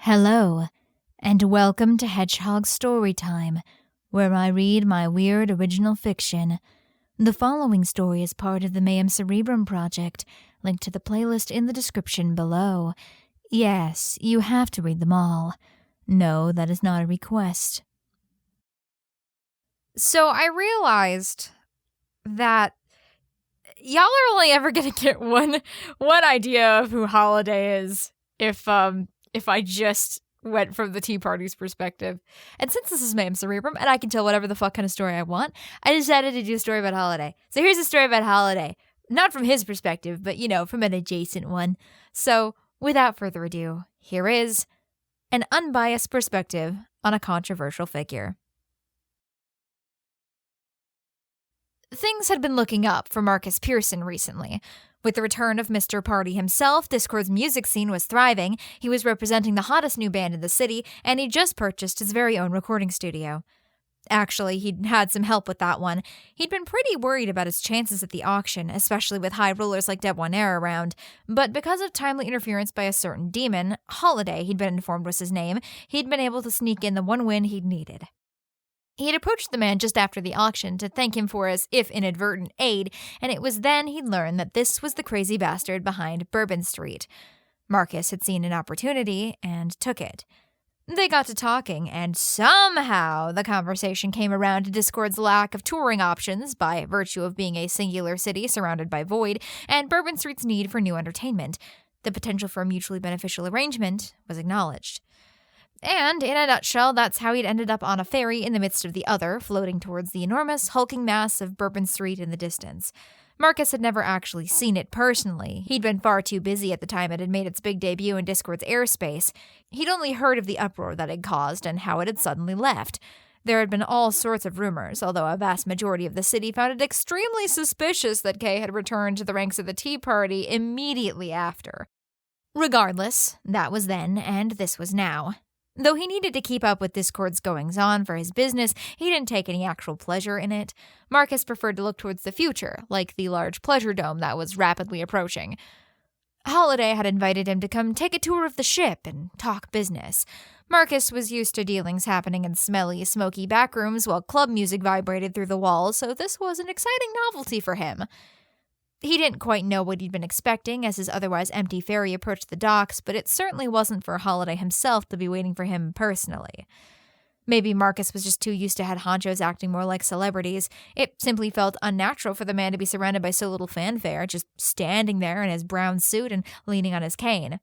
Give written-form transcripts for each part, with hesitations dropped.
Hello, and welcome to Hedgehog Storytime, where I read my weird original fiction. The following story is part of the Mayhem Cerebrum project, linked to the playlist in the description below. Yes, you have to read them all. No, that is not a request. So I realized that y'all are only ever gonna get one idea of who Holiday is if I just went from the Tea Party's perspective. And since this is Mayhem Cerebrum and I can tell whatever the fuck kind of story I want, I decided to do a story about Holiday. So here's a story about Holiday. Not from his perspective, but from an adjacent one. So without further ado, here is an unbiased perspective on a controversial figure. Things had been looking up for Marcus Pearson recently. With the return of Mr. Party himself, Discord's music scene was thriving, he was representing the hottest new band in the city, and he'd just purchased his very own recording studio. Actually, he'd had some help with that one. He'd been pretty worried about his chances at the auction, especially with high rollers like Debonair around, but because of timely interference by a certain demon, Holiday, he'd been informed was his name, he'd been able to sneak in the one win he'd needed. He had approached the man just after the auction to thank him for his, if inadvertent, aid, and it was then he'd learned that this was the crazy bastard behind Bourbon Street. Marcus had seen an opportunity and took it. They got to talking, and somehow the conversation came around to Discord's lack of touring options by virtue of being a singular city surrounded by void, and Bourbon Street's need for new entertainment. The potential for a mutually beneficial arrangement was acknowledged. And, in a nutshell, that's how he'd ended up on a ferry in the midst of the other, floating towards the enormous, hulking mass of Bourbon Street in the distance. Marcus had never actually seen it personally. He'd been far too busy at the time it had made its big debut in Discord's airspace. He'd only heard of the uproar that it caused and how it had suddenly left. There had been all sorts of rumors, although a vast majority of the city found it extremely suspicious that Kay had returned to the ranks of the Tea Party immediately after. Regardless, that was then, and this was now. Though he needed to keep up with Discord's goings-on for his business, he didn't take any actual pleasure in it. Marcus preferred to look towards the future, like the large pleasure dome that was rapidly approaching. Holiday had invited him to come take a tour of the ship and talk business. Marcus was used to dealings happening in smelly, smoky backrooms while club music vibrated through the walls, so this was an exciting novelty for him. He didn't quite know what he'd been expecting as his otherwise empty ferry approached the docks, but it certainly wasn't for Holiday himself to be waiting for him personally. Maybe Marcus was just too used to head honchos acting more like celebrities. It simply felt unnatural for the man to be surrounded by so little fanfare, just standing there in his brown suit and leaning on his cane.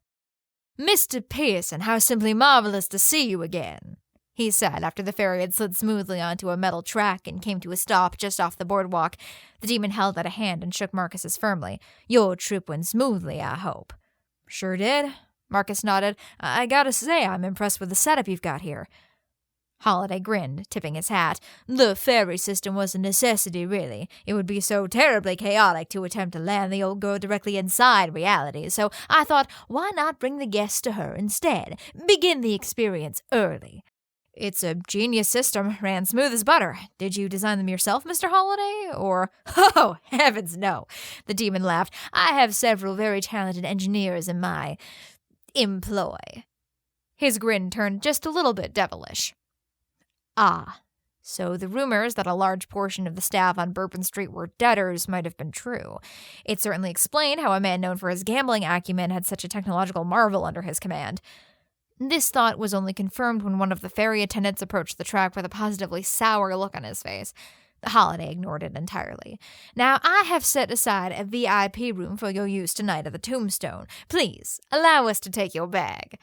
"Mr. Pearson, how simply marvelous to see you again," he said after the ferry had slid smoothly onto a metal track and came to a stop just off the boardwalk. The demon held out a hand and shook Marcus's firmly. "Your trip went smoothly, I hope." "Sure did," Marcus nodded. "I gotta say, I'm impressed with the setup you've got here." Holiday grinned, tipping his hat. "The ferry system was a necessity, really. It would be so terribly chaotic to attempt to land the old girl directly inside reality, so I thought, why not bring the guests to her instead? Begin the experience early." "It's a genius system, ran smooth as butter. Did you design them yourself, Mr. Holiday, or—" "Oh, heavens no," the demon laughed. "I have several very talented engineers in my employ." His grin turned just a little bit devilish. "Ah, so the rumors that a large portion of the staff on Bourbon Street were debtors might have been true. It certainly explained how a man known for his gambling acumen had such a technological marvel under his command." This thought was only confirmed when one of the ferry attendants approached the track with a positively sour look on his face. The Holiday ignored it entirely. "Now, I have set aside a VIP room for your use tonight at the Tombstone. Please, allow us to take your bag."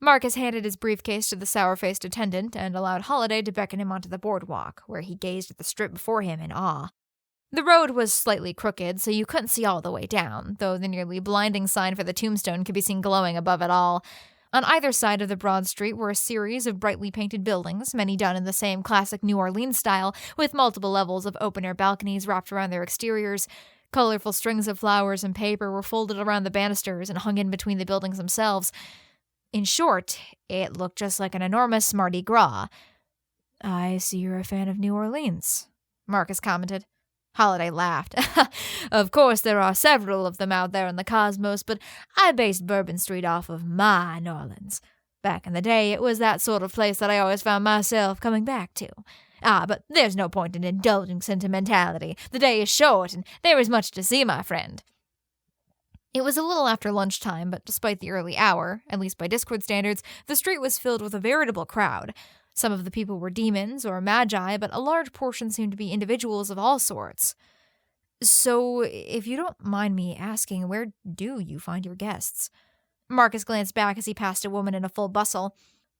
Marcus handed his briefcase to the sour-faced attendant and allowed Holiday to beckon him onto the boardwalk, where he gazed at the strip before him in awe. The road was slightly crooked, so you couldn't see all the way down, though the nearly blinding sign for the Tombstone could be seen glowing above it all. On either side of the broad street were a series of brightly painted buildings, many done in the same classic New Orleans style, with multiple levels of open-air balconies wrapped around their exteriors. Colorful strings of flowers and paper were folded around the banisters and hung in between the buildings themselves. In short, it looked just like an enormous Mardi Gras. "I see you're a fan of New Orleans," Marcus commented. Holiday laughed. "Of course, there are several of them out there in the cosmos, but I based Bourbon Street off of my New Orleans." Back in the day, it was that sort of place that I always found myself coming back to. But there's no point in indulging sentimentality. The day is short, and there is much to see, my friend. It was a little after lunchtime, but despite the early hour, at least by Discord standards, the street was filled with a veritable crowd. Some of the people were demons or magi, but a large portion seemed to be individuals of all sorts. So, if you don't mind me asking, where do you find your guests? Marcus glanced back as he passed a woman in a full bustle.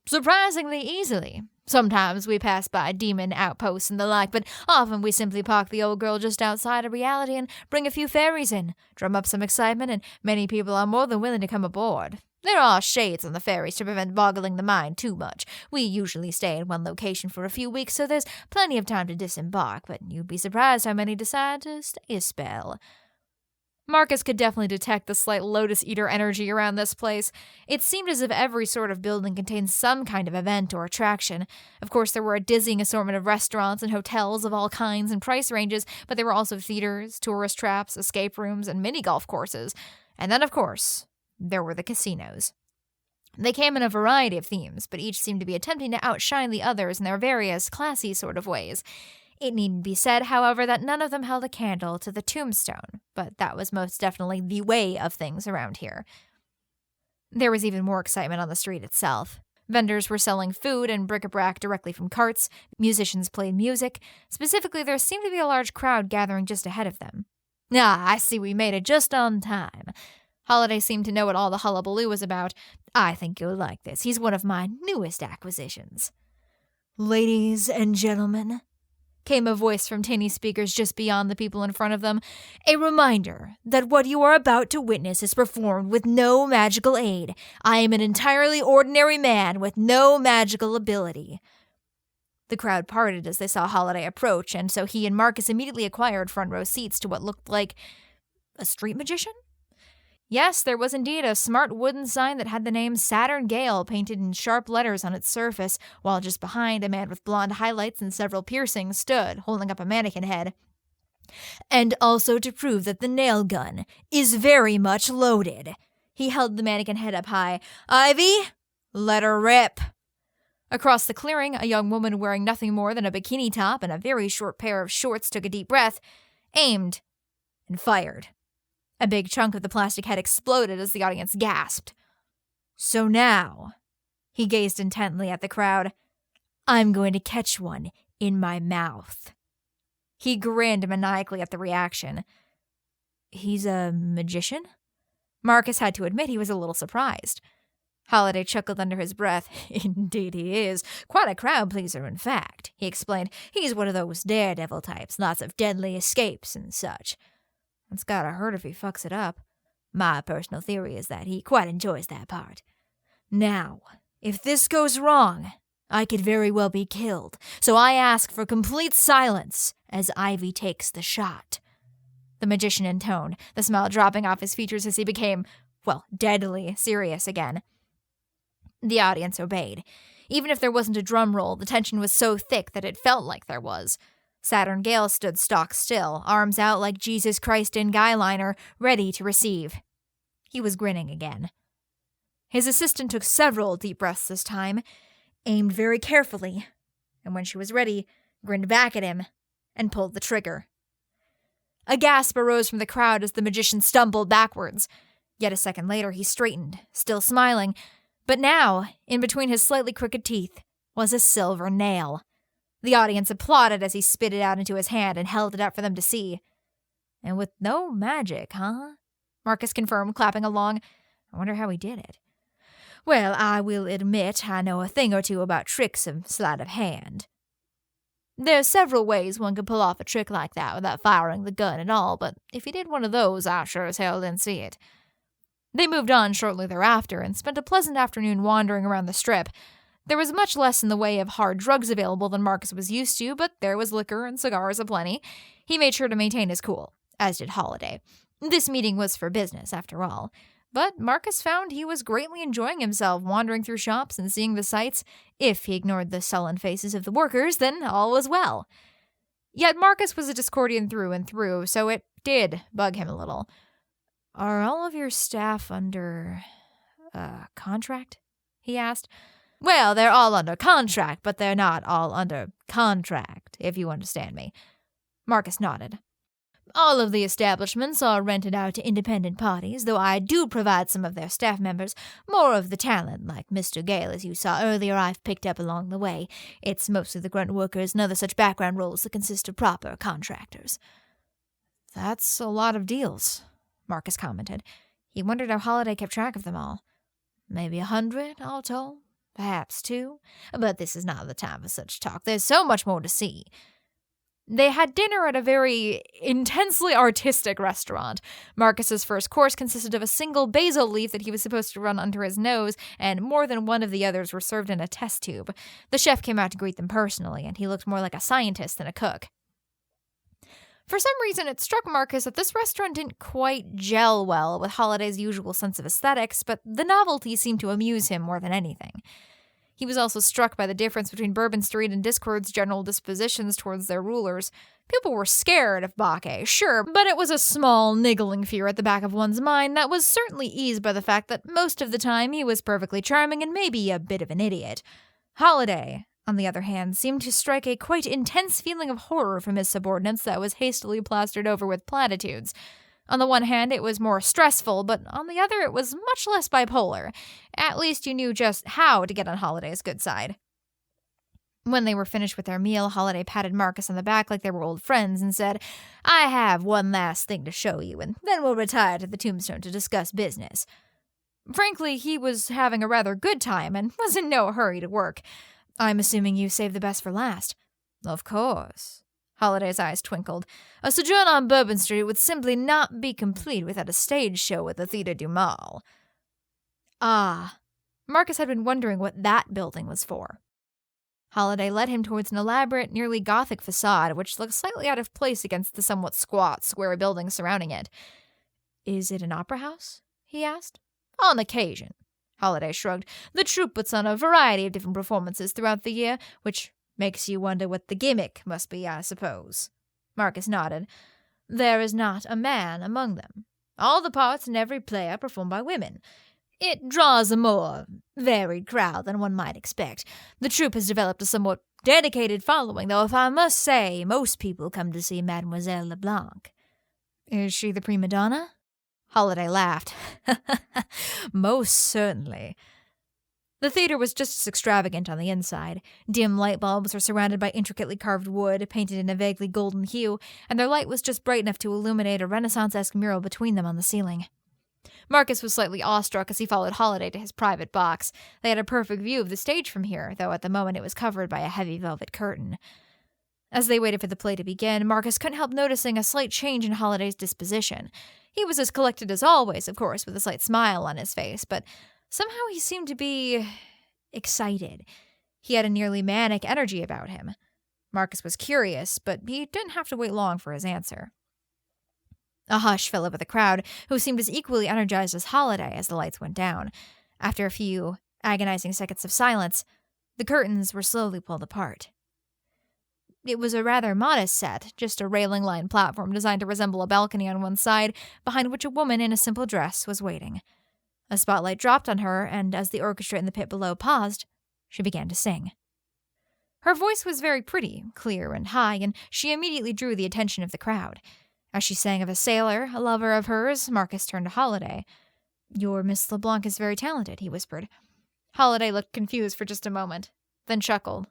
Surprisingly easily. Sometimes we pass by demon outposts and the like, but often we simply park the old girl just outside of reality and bring a few fairies in, drum up some excitement, and many people are more than willing to come aboard. There are shades on the ferries to prevent boggling the mind too much. We usually stay in one location for a few weeks, so there's plenty of time to disembark, but you'd be surprised how many decide to stay a spell. Marcus could definitely detect the slight Lotus Eater energy around this place. It seemed as if every sort of building contained some kind of event or attraction. Of course, there were a dizzying assortment of restaurants and hotels of all kinds and price ranges, but there were also theaters, tourist traps, escape rooms, and mini-golf courses. And then, of course, there were the casinos. They came in a variety of themes, but each seemed to be attempting to outshine the others in their various classy sort of ways. It needn't be said, however, that none of them held a candle to the tombstone, but that was most definitely the way of things around here. There was even more excitement on the street itself. Vendors were selling food and bric-a-brac directly from carts, musicians played music. Specifically, there seemed to be a large crowd gathering just ahead of them. I see we made it just on time. Holiday seemed to know what all the hullabaloo was about. I think you'll like this. He's one of my newest acquisitions. Ladies and gentlemen, came a voice from tinny speakers just beyond the people in front of them. A reminder that what you are about to witness is performed with no magical aid. I am an entirely ordinary man with no magical ability. The crowd parted as they saw Holiday approach, and so he and Marcus immediately acquired front row seats to what looked like a street magician? Yes, there was indeed a smart wooden sign that had the name Saturn Gale painted in sharp letters on its surface, while just behind a man with blonde highlights and several piercings stood, holding up a mannequin head. And also to prove that the nail gun is very much loaded. He held the mannequin head up high. Ivy, let her rip. Across the clearing, a young woman wearing nothing more than a bikini top and a very short pair of shorts took a deep breath, aimed, and fired. A big chunk of the plastic head exploded as the audience gasped. So now, he gazed intently at the crowd, I'm going to catch one in my mouth. He grinned maniacally at the reaction. He's a magician? Marcus had to admit he was a little surprised. Holiday chuckled under his breath. Indeed he is. Quite a crowd pleaser, in fact, he explained. He's one of those daredevil types, lots of deadly escapes and such. It's gotta hurt if he fucks it up. My personal theory is that he quite enjoys that part. Now, if this goes wrong, I could very well be killed, so I ask for complete silence as Ivy takes the shot. The magician intoned, the smile dropping off his features as he became, deadly serious again. The audience obeyed. Even if there wasn't a drum roll, the tension was so thick that it felt like there was. Saturn Gale stood stock still, arms out like Jesus Christ in guyliner, ready to receive. He was grinning again. His assistant took several deep breaths this time, aimed very carefully, and when she was ready, grinned back at him and pulled the trigger. A gasp arose from the crowd as the magician stumbled backwards. Yet a second later he straightened, still smiling, but now, in between his slightly crooked teeth, was a silver nail. The audience applauded as he spit it out into his hand and held it up for them to see. And with no magic, huh? Marcus confirmed, clapping along. I wonder how he did it. Well, I will admit I know a thing or two about tricks of sleight of hand. There's several ways one could pull off a trick like that without firing the gun at all, but if he did one of those, I sure as hell didn't see it. They moved on shortly thereafter and spent a pleasant afternoon wandering around the strip. There was much less in the way of hard drugs available than Marcus was used to, but there was liquor and cigars aplenty. He made sure to maintain his cool, as did Holiday. This meeting was for business, after all. But Marcus found he was greatly enjoying himself wandering through shops and seeing the sights. If he ignored the sullen faces of the workers, then all was well. Yet Marcus was a Discordian through and through, so it did bug him a little. Are all of your staff under contract? he asked. Well, they're all under contract, but they're not all under contract, if you understand me. Marcus nodded. All of the establishments are rented out to independent parties, though I do provide some of their staff members. More of the talent, like Mr. Gale, as you saw earlier, I've picked up along the way. It's mostly the grunt workers and other such background roles that consist of proper contractors. That's a lot of deals, Marcus commented. He wondered how Holiday kept track of them all. Maybe 100, all told. Perhaps 2. But this is not the time for such talk. There's so much more to see. They had dinner at a very intensely artistic restaurant. Marcus's first course consisted of a single basil leaf that he was supposed to run under his nose, and more than one of the others were served in a test tube. The chef came out to greet them personally, and he looked more like a scientist than a cook. For some reason, it struck Marcus that this restaurant didn't quite gel well with Holiday's usual sense of aesthetics, but the novelty seemed to amuse him more than anything. He was also struck by the difference between Bourbon Street and Discord's general dispositions towards their rulers. People were scared of Bakke, sure, but it was a small, niggling fear at the back of one's mind that was certainly eased by the fact that most of the time he was perfectly charming and maybe a bit of an idiot. Holiday, on the other hand, seemed to strike a quite intense feeling of horror from his subordinates that was hastily plastered over with platitudes. On the one hand, it was more stressful, but on the other, it was much less bipolar. At least you knew just how to get on Holiday's good side. When they were finished with their meal, Holiday patted Marcus on the back like they were old friends and said, I have one last thing to show you, and then we'll retire to the tombstone to discuss business. Frankly, he was having a rather good time and was in no hurry to work. I'm assuming you saved the best for last. Of course. Holiday's eyes twinkled. A sojourn on Bourbon Street would simply not be complete without a stage show at the Theatre du Mal. Ah, Marcus had been wondering what that building was for. Holiday led him towards an elaborate, nearly Gothic facade, which looked slightly out of place against the somewhat squat, square buildings surrounding it. Is it an opera house? He asked. On occasion. Holiday shrugged. The troupe puts on a variety of different performances throughout the year, which makes you wonder what the gimmick must be, I suppose. Marcus nodded. There is not a man among them. All the parts in every play are performed by women. It draws a more varied crowd than one might expect. The troupe has developed a somewhat dedicated following, though if I must say, most people come to see Mademoiselle LeBlanc. Is she the prima donna? Holiday laughed. Most certainly. The theater was just as extravagant on the inside. Dim light bulbs were surrounded by intricately carved wood, painted in a vaguely golden hue, and their light was just bright enough to illuminate a Renaissance-esque mural between them on the ceiling. Marcus was slightly awestruck as he followed Holiday to his private box. They had a perfect view of the stage from here, though at the moment it was covered by a heavy velvet curtain. As they waited for the play to begin, Marcus couldn't help noticing a slight change in Holiday's disposition. He was as collected as always, of course, with a slight smile on his face, but somehow he seemed to be excited. He had a nearly manic energy about him. Marcus was curious, but he didn't have to wait long for his answer. A hush fell over the crowd, who seemed as equally energized as Holiday as the lights went down. After a few agonizing seconds of silence, the curtains were slowly pulled apart. It was a rather modest set, just a railing-lined platform designed to resemble a balcony on one side, behind which a woman in a simple dress was waiting. A spotlight dropped on her, and as the orchestra in the pit below paused, she began to sing. Her voice was very pretty, clear and high, and she immediately drew the attention of the crowd. As she sang of a sailor, a lover of hers, Marcus turned to Holiday. Your Miss LeBlanc is very talented, he whispered. Holiday looked confused for just a moment, then chuckled.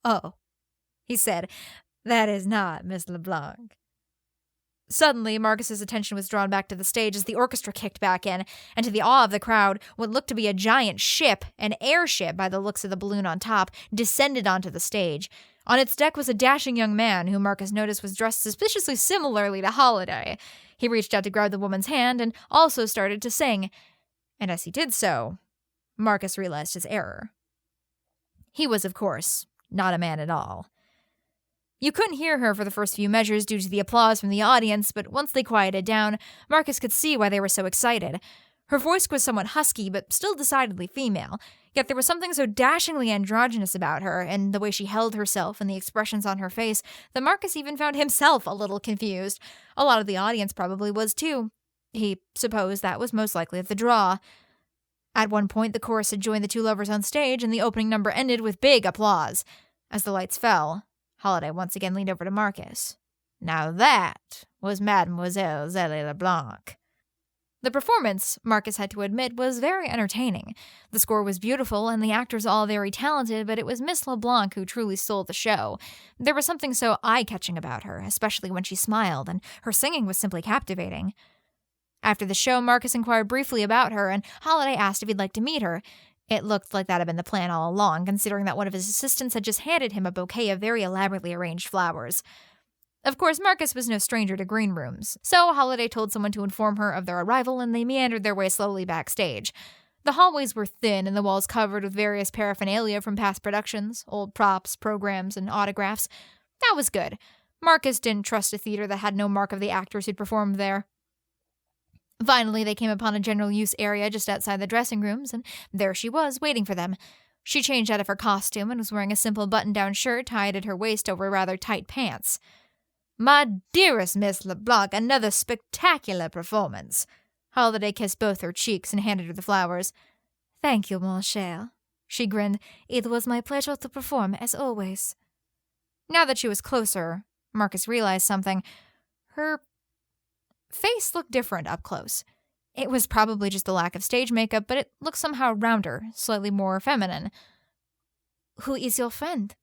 Oh, he said, that is not Miss LeBlanc. Suddenly, Marcus's attention was drawn back to the stage as the orchestra kicked back in, and to the awe of the crowd, what looked to be a giant ship, an airship by the looks of the balloon on top, descended onto the stage. On its deck was a dashing young man who Marcus noticed was dressed suspiciously similarly to Holiday. He reached out to grab the woman's hand and also started to sing. And as he did so, Marcus realized his error. He was, of course, not a man at all. You couldn't hear her for the first few measures due to the applause from the audience, but once they quieted down, Marcus could see why they were so excited. Her voice was somewhat husky, but still decidedly female, yet there was something so dashingly androgynous about her, and the way she held herself and the expressions on her face, that Marcus even found himself a little confused. A lot of the audience probably was too. He supposed that was most likely the draw. At one point, the chorus had joined the two lovers on stage, and the opening number ended with big applause. As the lights fell, Holiday once again leaned over to Marcus. Now that was Mademoiselle Zélie LeBlanc. The performance, Marcus had to admit, was very entertaining. The score was beautiful and the actors all very talented, but it was Miss LeBlanc who truly stole the show. There was something so eye-catching about her, especially when she smiled, and her singing was simply captivating. After the show, Marcus inquired briefly about her, and Holiday asked if he'd like to meet her. It looked like that had been the plan all along, considering that one of his assistants had just handed him a bouquet of very elaborately arranged flowers. Of course, Marcus was no stranger to green rooms, so Holiday told someone to inform her of their arrival, and they meandered their way slowly backstage. The hallways were thin and the walls covered with various paraphernalia from past productions, old props, programs, and autographs. That was good. Marcus didn't trust a theater that had no mark of the actors who'd performed there. Finally, they came upon a general use area just outside the dressing rooms, and there she was, waiting for them. She changed out of her costume and was wearing a simple button-down shirt tied at her waist over rather tight pants. "My dearest Miss LeBlanc, another spectacular performance." Holiday kissed both her cheeks and handed her the flowers. "Thank you, mon cher." She grinned. "It was my pleasure to perform, as always." Now that she was closer, Marcus realized something. Her face looked different up close. It was probably just the lack of stage makeup, but it looked somehow rounder, slightly more feminine. "Who is your friend?"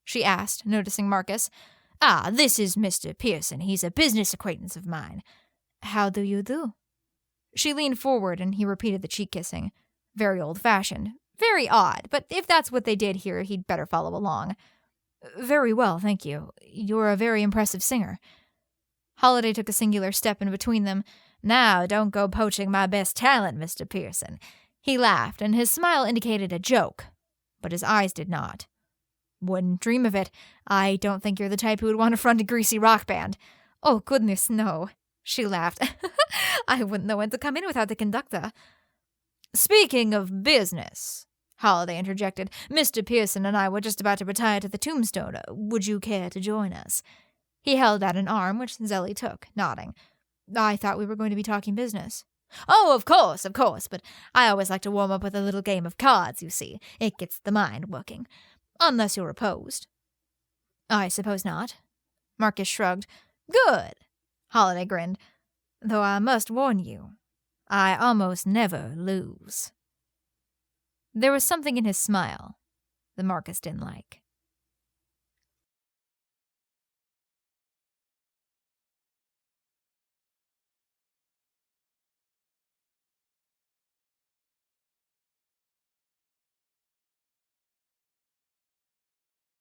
she asked, noticing Marcus. "Ah, this is Mr. Pearson. He's a business acquaintance of mine." "How do you do?" She leaned forward and he repeated the cheek kissing. Very old-fashioned. Very odd, but if that's what they did here, he'd better follow along. "Very well, thank you. You're a very impressive singer." Holiday took a singular step in between them. "Now, don't go poaching my best talent, Mr. Pearson." He laughed, and his smile indicated a joke, but his eyes did not. "Wouldn't dream of it. I don't think you're the type who would want to front a greasy rock band." "Oh, goodness, no." She laughed. "I wouldn't know when to come in without the conductor." "Speaking of business," Holiday interjected, "Mr. Pearson and I were just about to retire to the Tombstone. Would you care to join us?" He held out an arm, which Zélie took, nodding. "I thought we were going to be talking business." "Oh, of course, but I always like to warm up with a little game of cards, you see. It gets the mind working. Unless you're opposed." "I suppose not." Marcus shrugged. "Good," Holiday grinned. "Though I must warn you, I almost never lose." There was something in his smile that Marcus didn't like.